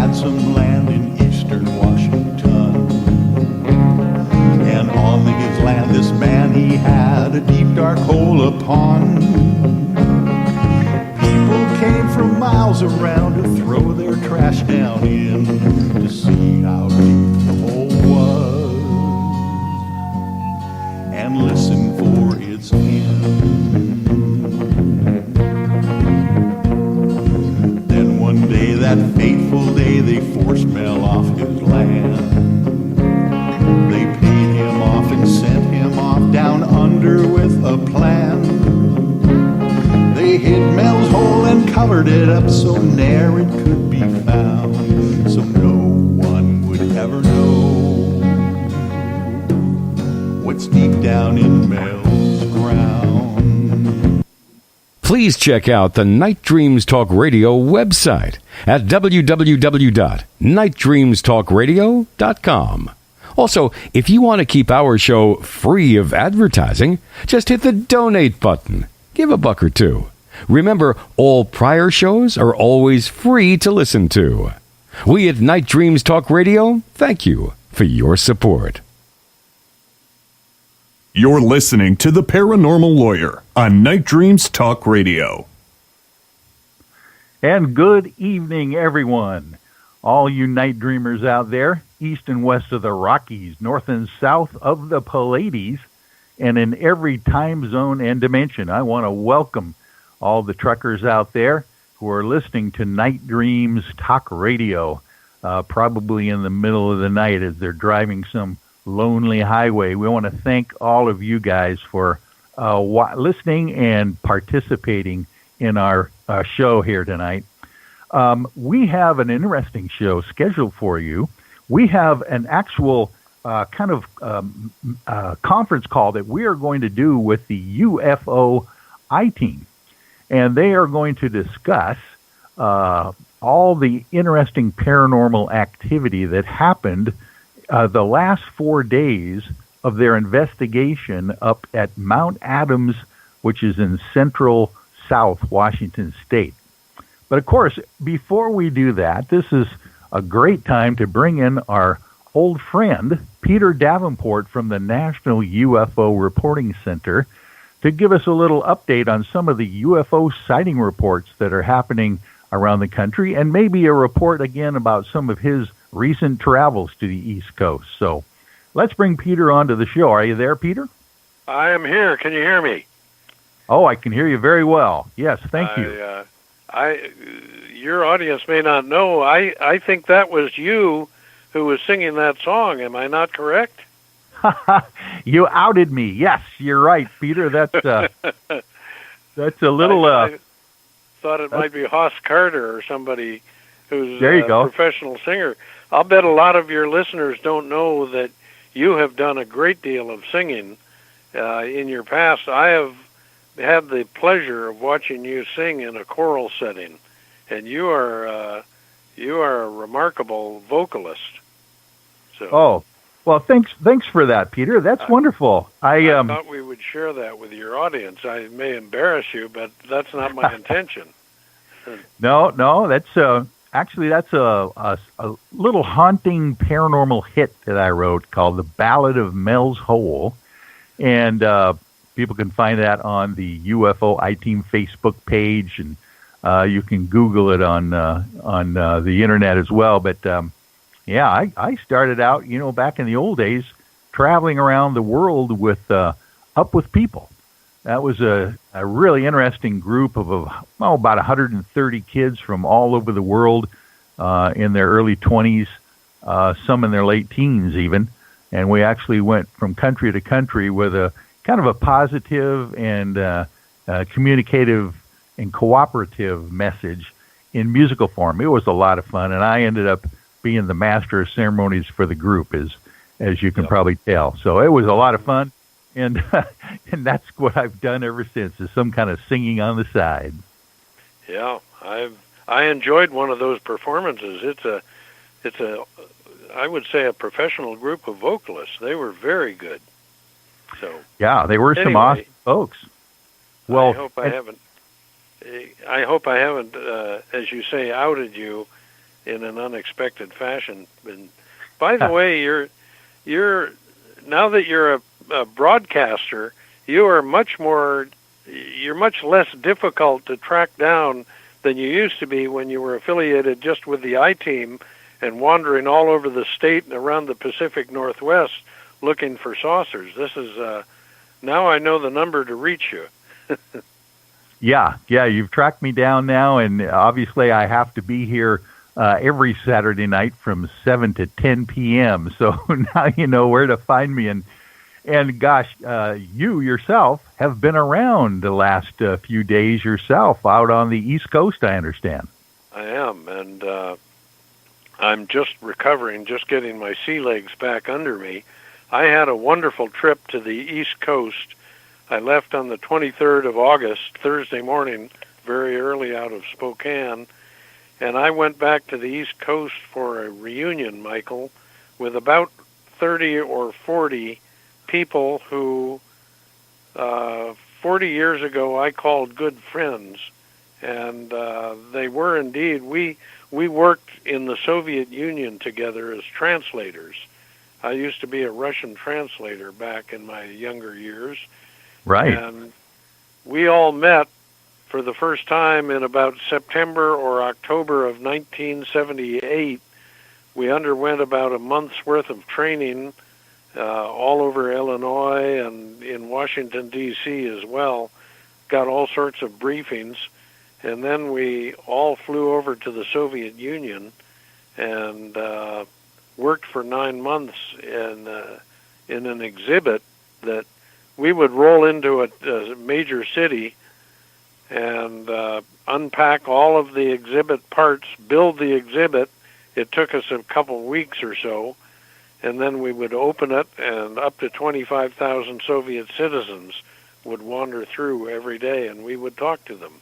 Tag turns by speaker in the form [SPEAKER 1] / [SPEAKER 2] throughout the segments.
[SPEAKER 1] had some land in eastern Washington. And on his land, this man, he had a deep, dark hole upon. People came from miles around to throw their trash down in to see how deep the hole was and listen for its end. Then one day, that fateful day, they forced Mel off his land. They paid him off and sent him off down under with a plan. They hid Mel's hole and covered it up so ne'er it could be found, so no one would ever know what's deep down in Mel's ground.
[SPEAKER 2] Please check out the Night Dreams Talk Radio website at www.nightdreamstalkradio.com. Also, if you want to keep our show free of advertising, just hit the donate button. Give a buck or two. Remember, all prior shows are always free to listen to. We at Night Dreams Talk Radio thank you for your support.
[SPEAKER 3] You're listening to The Paranormal Lawyer on Night Dreams Talk Radio.
[SPEAKER 4] And good evening, everyone. All you night dreamers out there, east and west of the Rockies, north and south of the Pleiades, and in every time zone and dimension. I want to welcome all the truckers out there who are listening to Night Dreams Talk Radio, probably in the middle of the night as they're driving some lonely highway. We want to thank all of you guys for listening and participating in our show here tonight. We have an interesting show scheduled for you. We have an actual conference call that we are going to do with the UFO I Team. And they are going to discuss all the interesting paranormal activity that happened the last 4 days of their investigation up at Mount Adams, which is in central South Washington State. But of course, before we do that, this is a great time to bring in our old friend, Peter Davenport from the National UFO Reporting Center, to give us a little update on some of the UFO sighting reports that are happening around the country, and maybe a report again about some of his recent travels to the East Coast. So let's bring Peter onto the show. Are you there, Peter?
[SPEAKER 5] I am here. Can you hear me?
[SPEAKER 4] Oh, I can hear you very well. Yes, thank you.
[SPEAKER 5] Your audience may not know, I think that was you who was singing that song. Am I not correct?
[SPEAKER 4] You outed me. Yes, you're right, Peter. That's a little.
[SPEAKER 5] I thought it might be Hoss Carter or somebody who's
[SPEAKER 4] there you go.
[SPEAKER 5] Professional singer. I'll bet a lot of your listeners don't know that you have done a great deal of singing in your past. I have had the pleasure of watching you sing in a choral setting, and you are a remarkable vocalist. So.
[SPEAKER 4] Oh. Well, thanks for that, Peter. That's wonderful.
[SPEAKER 5] I thought we would share that with your audience. I may embarrass you, but that's not my intention.
[SPEAKER 4] No, that's actually that's a little haunting paranormal hit that I wrote called "The Ballad of Mel's Hole," and people can find that on the UFO I Team Facebook page, and you can Google it on the internet as well. But yeah, I started out, back in the old days, traveling around the world with Up With People. That was a really interesting group of about 130 kids from all over the world in their early 20s, some in their late teens even. And we actually went from country to country with a kind of a positive and communicative and cooperative message in musical form. It was a lot of fun, and I ended up being the master of ceremonies for the group, as you can probably tell. So it was a lot of fun, and and that's what I've done ever since, is some kind of singing on the side.
[SPEAKER 5] Yeah, I enjoyed one of those performances. It's a I would say a professional group of vocalists. They were very good. So
[SPEAKER 4] yeah, they were some awesome folks. Well,
[SPEAKER 5] I hope I haven't, as you say, outed you. in an unexpected fashion. And by the way, you're now that you're a broadcaster, you're much less difficult to track down than you used to be when you were affiliated just with the I Team and wandering all over the state and around the Pacific Northwest looking for saucers. This is now I know the number to reach you.
[SPEAKER 4] Yeah, you've tracked me down now, and obviously I have to be here every Saturday night from 7 to 10 p.m., so now you know where to find me. And gosh, you yourself have been around the last few days yourself out on the East Coast, I understand.
[SPEAKER 5] I am, and I'm just recovering, just getting my sea legs back under me. I had a wonderful trip to the East Coast. I left on the 23rd of August, Thursday morning, very early out of Spokane, and I went back to the East Coast for a reunion, Michael, with about 30 or 40 people who 40 years ago I called good friends, and they were indeed. We worked in the Soviet Union together as translators. I used to be a Russian translator back in my younger years.
[SPEAKER 4] Right.
[SPEAKER 5] And we all met for the first time in about September or October of 1978. We underwent about a month's worth of training all over Illinois and in Washington, D.C. as well. Got all sorts of briefings. And then we all flew over to the Soviet Union and worked for 9 months in an exhibit that we would roll into a major city and unpack all of the exhibit parts, build the exhibit. It took us a couple weeks or so, and then we would open it, and up to 25,000 Soviet citizens would wander through every day, and we would talk to them.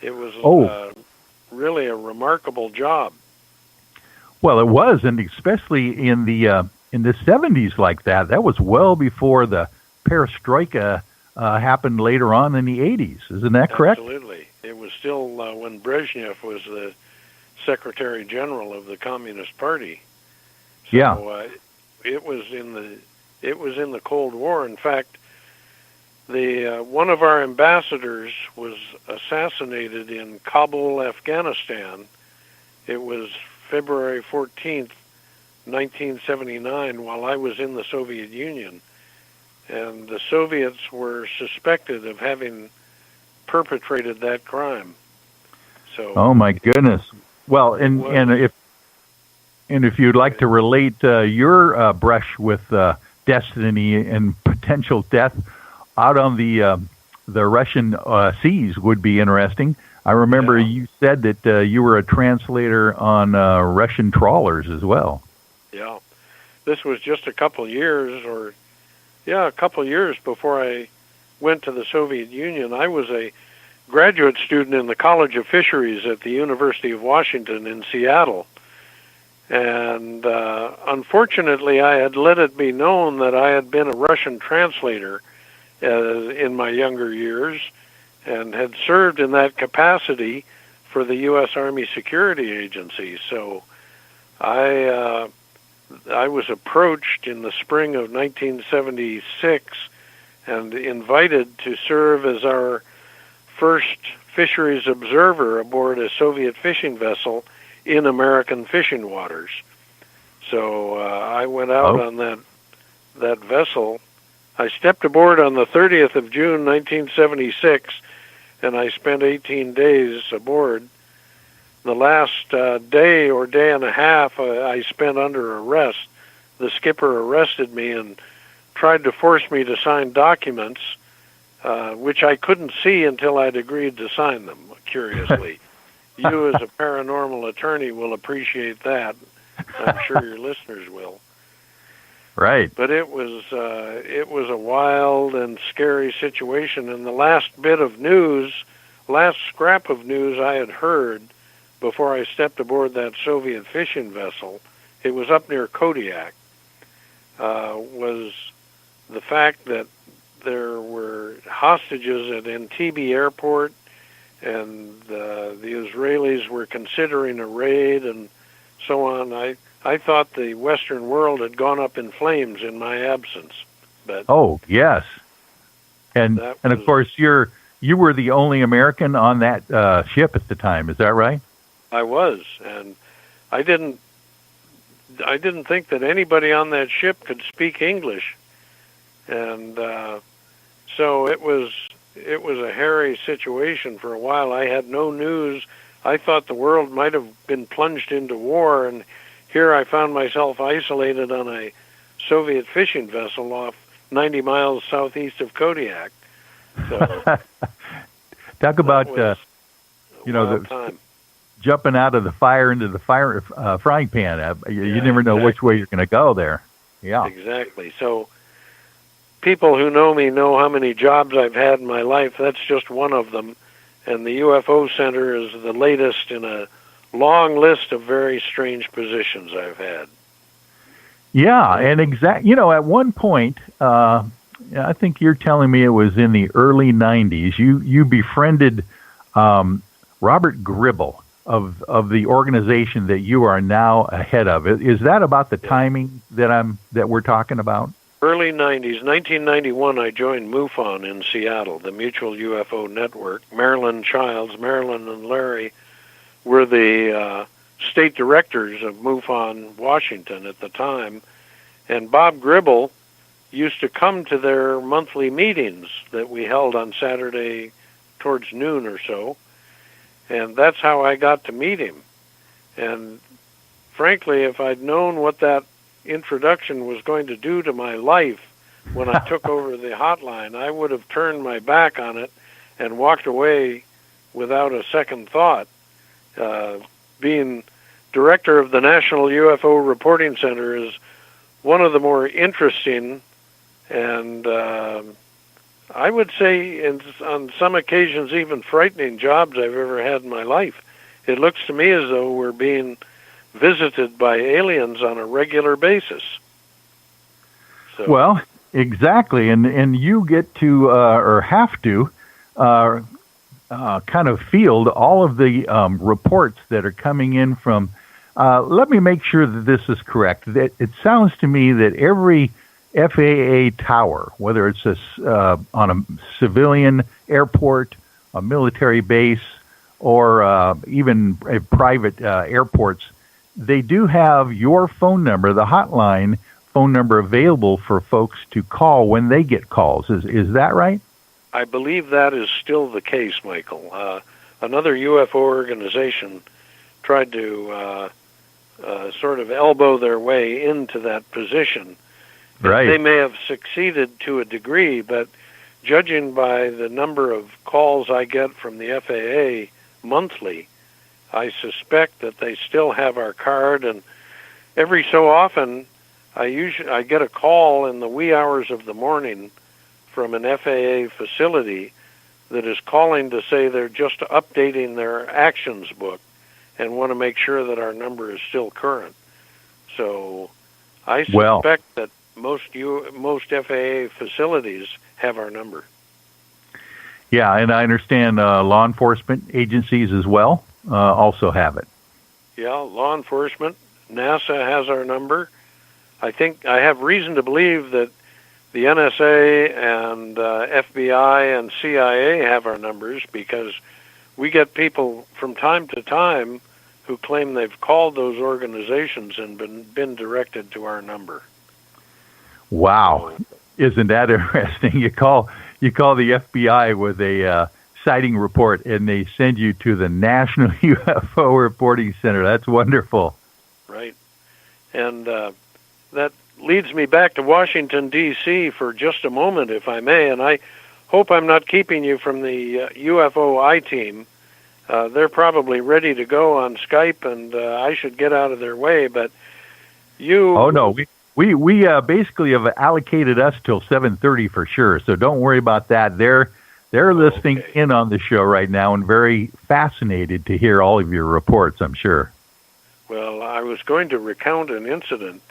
[SPEAKER 5] It was really a remarkable job.
[SPEAKER 4] Well, it was, and especially in the 70s like that. That was well before the perestroika happened later on in the 80s. Isn't that correct?
[SPEAKER 5] Absolutely. It was still when Brezhnev was the Secretary General of the Communist Party. So,
[SPEAKER 4] yeah.
[SPEAKER 5] It was in the Cold War. In fact, the one of our ambassadors was assassinated in Kabul, Afghanistan. It was February 14th, 1979, while I was in the Soviet Union. And the Soviets were suspected of having perpetrated that crime. So,
[SPEAKER 4] oh my goodness! Well, and if you'd like to relate your brush with destiny and potential death out on the Russian seas, would be interesting. I remember you said that you were a translator on Russian trawlers as well.
[SPEAKER 5] Yeah, this was just a couple years before I went to the Soviet Union. I was a graduate student in the College of Fisheries at the University of Washington in Seattle. And unfortunately, I had let it be known that I had been a Russian translator in my younger years and had served in that capacity for the U.S. Army Security Agency. So I was approached in the spring of 1976 and invited to serve as our first fisheries observer aboard a Soviet fishing vessel in American fishing waters. So I went out on that vessel. I stepped aboard on the 30th of June, 1976, and I spent 18 days aboard. The last day or day and a half I spent under arrest. The skipper arrested me and tried to force me to sign documents, which I couldn't see until I'd agreed to sign them, curiously. You as a paranormal attorney will appreciate that. I'm sure your listeners will.
[SPEAKER 4] Right.
[SPEAKER 5] But it was a wild and scary situation, and the last scrap of news I had heard before I stepped aboard that Soviet fishing vessel, it was up near Kodiak, was the fact that there were hostages at Entebbe Airport and the Israelis were considering a raid and so on. I thought the Western world had gone up in flames in my absence. But
[SPEAKER 4] Oh, yes. And
[SPEAKER 5] That
[SPEAKER 4] and of
[SPEAKER 5] was-
[SPEAKER 4] course you were the only American on that ship at the time. Is that right?
[SPEAKER 5] I was, and I didn't think that anybody on that ship could speak English, and so it was a hairy situation for a while. I had no news. I thought the world might have been plunged into war, and here I found myself isolated on a Soviet fishing vessel off 90 miles southeast of Kodiak. So
[SPEAKER 4] Talk about
[SPEAKER 5] that was
[SPEAKER 4] you know,
[SPEAKER 5] wild
[SPEAKER 4] the-
[SPEAKER 5] time.
[SPEAKER 4] jumping out of the fire into the frying pan. You
[SPEAKER 5] Yeah,
[SPEAKER 4] never know which
[SPEAKER 5] exactly.
[SPEAKER 4] way you're going to go there. Yeah.
[SPEAKER 5] Exactly. So people who know me know how many jobs I've had in my life. That's just one of them. And the UFO Center is the latest in a long list of very strange positions I've had.
[SPEAKER 4] Yeah, and at one point, I think you're telling me it was in the early 90s, you befriended Robert Gribble of the organization that you are now ahead of. Is that about the timing that we're talking about?
[SPEAKER 5] Early 90s, 1991, I joined MUFON in Seattle, the Mutual UFO Network. Marilyn Childs, Marilyn and Larry were the state directors of MUFON Washington at the time, and Bob Gribble used to come to their monthly meetings that we held on Saturday towards noon or so, and that's how I got to meet him. And frankly, if I'd known what that introduction was going to do to my life when I took over the hotline, I would have turned my back on it and walked away without a second thought. Being director of the National UFO Reporting Center is one of the more interesting and I would say on some occasions even frightening jobs I've ever had in my life. It looks to me as though we're being visited by aliens on a regular basis. So,
[SPEAKER 4] Well, exactly, and you get to or have to kind of field all of the reports that are coming in from. Let me make sure that this is correct. That it sounds to me that every FAA tower, whether it's on a civilian airport, a military base, or even private airports, they do have your phone number, the hotline phone number, available for folks to call when they get calls. Is that right?
[SPEAKER 5] I believe that is still the case, Michael. Another UFO organization tried to sort of elbow their way into that position.
[SPEAKER 4] Right.
[SPEAKER 5] They may have succeeded to a degree, but judging by the number of calls I get from the FAA monthly, I suspect that they still have our card, and every so often I get a call in the wee hours of the morning from an FAA facility that is calling to say they're just updating their actions book and want to make sure that our number is still current. So I suspect that most FAA facilities have our number.
[SPEAKER 4] Yeah, and I understand law enforcement agencies as well also have it.
[SPEAKER 5] Yeah, law enforcement, NASA has our number. I think I have reason to believe that the NSA and FBI and CIA have our numbers, because we get people from time to time who claim they've called those organizations and been directed to our number.
[SPEAKER 4] Wow, isn't that interesting? You call the FBI with a sighting report, and they send you to the National UFO Reporting Center. That's wonderful.
[SPEAKER 5] Right. And that leads me back to Washington, D.C. for just a moment, if I may, and I hope I'm not keeping you from the UFO I Team. They're probably ready to go on Skype, and I should get out of their way, but you...
[SPEAKER 4] Oh, no, we basically have allocated us till 7:30 for sure, so don't worry about that. They're listening in on the show right now and very fascinated to hear all of your reports, I'm sure.
[SPEAKER 5] Well, I was going to recount an incident.